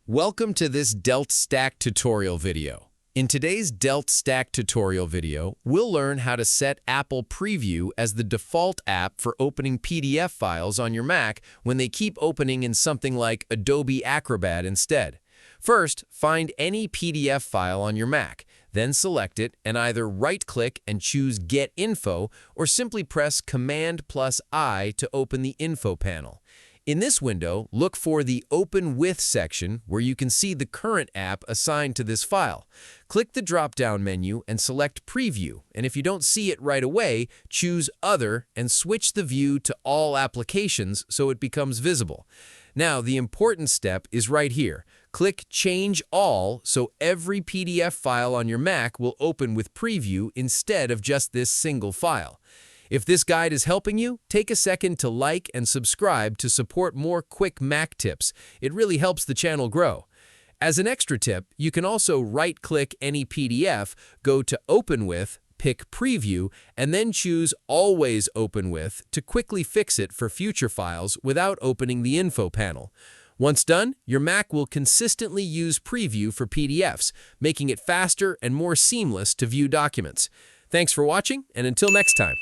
Welcome to this Delt Stack tutorial video. In today's Delt Stack tutorial video, we'll learn how to set Apple Preview as the default app for opening PDF files on your Mac when they keep opening in something like Adobe Acrobat instead. First, find any PDF file on your Mac, then select it and either right-click and choose Get Info or simply press Command+I to open the Info panel. In this window, look for the Open With section where you can see the current app assigned to this file. Click the drop-down menu and select Preview, and if you don't see it right away, choose Other and switch the view to All Applications so it becomes visible. Now, the important step is right here. Click Change All so every PDF file on your Mac will open with Preview instead of just this single file. If this guide is helping you, take a second to like and subscribe to support more quick Mac tips. It really helps the channel grow. As an extra tip, you can also right-click any PDF, go to Open With, pick Preview, and then choose Always Open With to quickly fix it for future files without opening the Info panel. Once done, your Mac will consistently use Preview for PDFs, making it faster and more seamless to view documents. Thanks for watching, and until next time.